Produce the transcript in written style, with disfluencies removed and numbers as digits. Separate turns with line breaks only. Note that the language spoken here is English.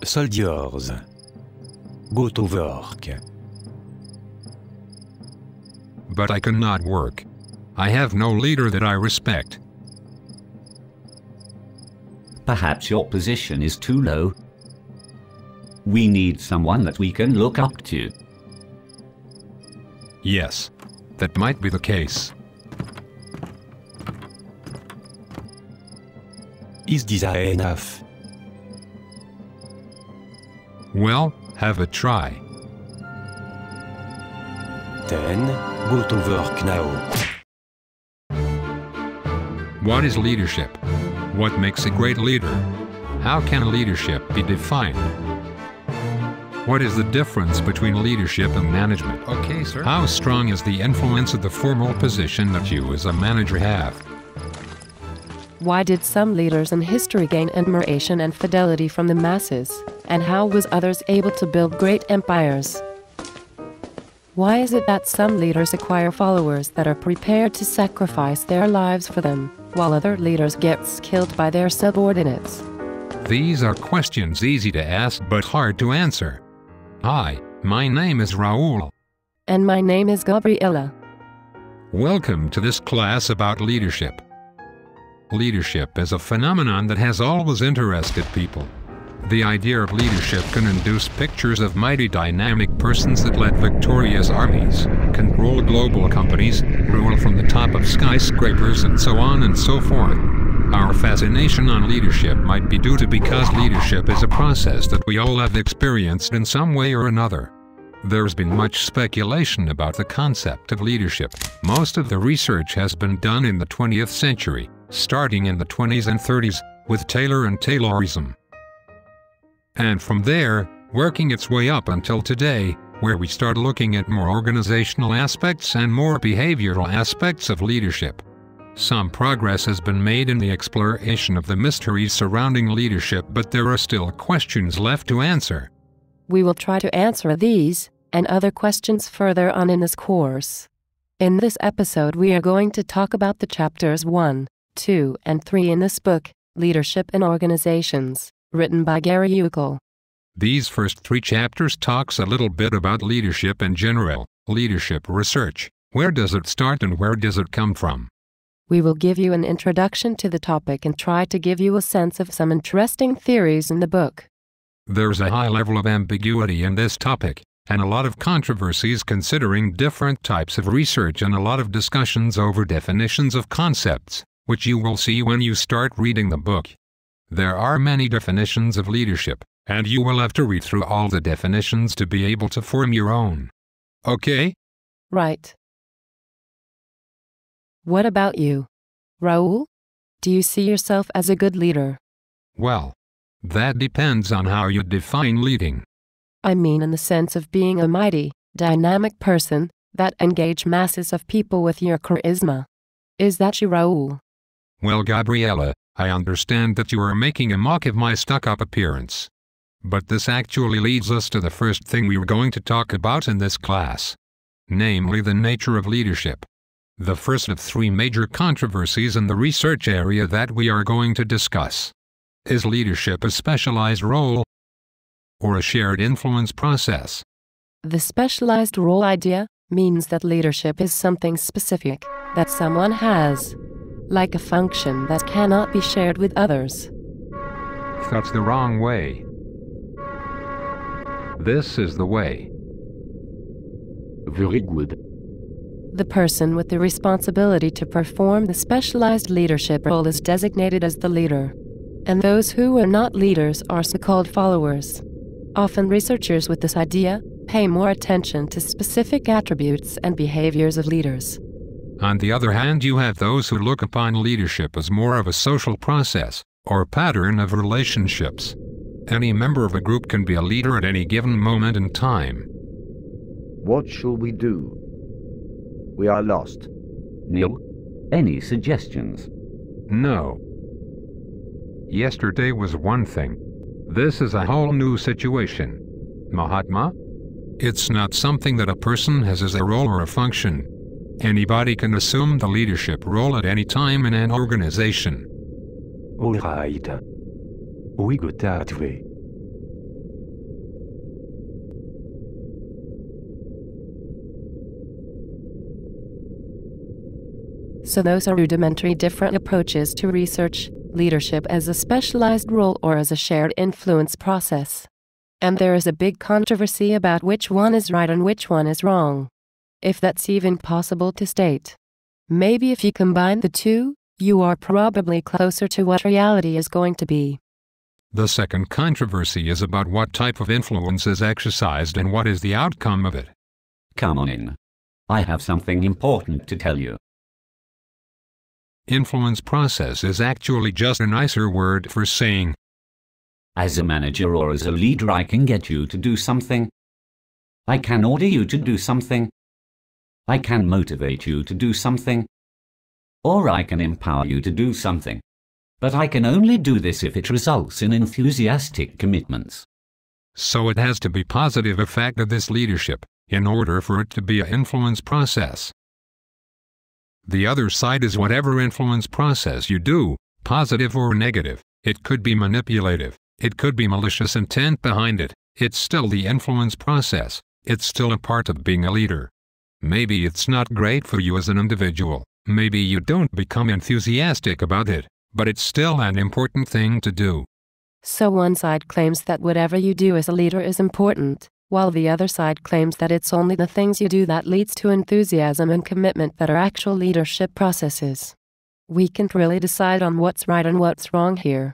Soldiers. Go to work.
But I cannot work. I have no leader that I respect.
Perhaps your position is too low. We need someone that we can look up to.
Yes, that might be the case.
Is this enough?
Well, have a try.
Then, go to work now.
What is leadership? What makes a great leader? How can leadership be defined? What is the difference between leadership and management?
Okay, sir.
How strong is the influence of the formal position that you as a manager have?
Why did some leaders in history gain admiration and fidelity from the masses, and how was others able to build great empires? Why is it that some leaders acquire followers that are prepared to sacrifice their lives for them, while other leaders get killed by their subordinates?
These are questions easy to ask but hard to answer. Hi, my name is Raul.
And my name is Gabriela.
Welcome to this class about leadership. Leadership is a phenomenon that has always interested people. The idea of leadership can induce pictures of mighty dynamic persons that led victorious armies, control global companies, rule from the top of skyscrapers, and so on and so forth. Our fascination on leadership might be due to because leadership is a process that we all have experienced in some way or another. There's been much speculation about the concept of leadership. Most of the research has been done in the 20th century, starting in the 20s and 30s, with Taylor and Taylorism. And from there, working its way up until today, where we start looking at more organizational aspects and more behavioral aspects of leadership. Some progress has been made in the exploration of the mysteries surrounding leadership, but there are still questions left to answer.
We will try to answer these and other questions further on in this course. In this episode, we are going to talk about the chapters 1, 2, and 3 in this book, Leadership in Organizations, written by Gary Uckel.
These first 3 chapters talks a little bit about leadership in general, leadership research. Where does it start and where does it come from?
We will give you an introduction to the topic and try to give you a sense of some interesting theories in the book.
There's a high level of ambiguity in this topic, and a lot of controversies considering different types of research and a lot of discussions over definitions of concepts, which you will see when you start reading the book. There are many definitions of leadership, and you will have to read through all the definitions to be able to form your own. Okay?
Right. What about you, Raul? Do you see yourself as a good leader?
Well, that depends on how you define leading.
I mean in the sense of being a mighty, dynamic person that engage masses of people with your charisma. Is that you, Raul?
Well, Gabriela, I understand that you are making a mock of my stuck-up appearance. But this actually leads us to the first thing we are going to talk about in this class. Namely, the nature of leadership. The first of 3 major controversies in the research area that we are going to discuss. Is leadership a specialized role or a shared influence process?
The specialized role idea means that leadership is something specific that someone has, like a function that cannot be shared with others.
That's the wrong way. This is the way.
Very good.
The person with the responsibility to perform the specialized leadership role is designated as the leader, and those who are not leaders are so-called followers. Often researchers with this idea pay more attention to specific attributes and behaviors of leaders.
On the other hand, you have those who look upon leadership as more of a social process, or pattern of relationships. Any member of a group can be a leader at any given moment in time.
What shall we do? We are lost.
Neil, any suggestions?
No. Yesterday was one thing. This is a whole new situation. Mahatma? It's not something that a person has as a role or a function. Anybody can assume the leadership role at any time in an organization.
All right. We got that way.
So those are rudimentary different approaches to research, leadership as a specialized role or as a shared influence process. And there is a big controversy about which one is right and which one is wrong. If that's even possible to state. Maybe if you combine the two, you are probably closer to what reality is going to be.
The second controversy is about what type of influence is exercised and what is the outcome of it.
Come on in. I have something important to tell you.
Influence process is actually just a nicer word for saying,
as a manager or as a leader, I can get you to do something. I can order you to do something. I can motivate you to do something. Or I can empower you to do something. But I can only do this if it results in enthusiastic commitments.
So it has to be positive effect of this leadership, in order for it to be an influence process. The other side is whatever influence process you do, positive or negative. It could be manipulative, it could be malicious intent behind it, it's still the influence process, it's still a part of being a leader. Maybe it's not great for you as an individual, maybe you don't become enthusiastic about it, but it's still an important thing to do.
So one side claims that whatever you do as a leader is important, while the other side claims that it's only the things you do that leads to enthusiasm and commitment that are actual leadership processes. We can't really decide on what's right and what's wrong here.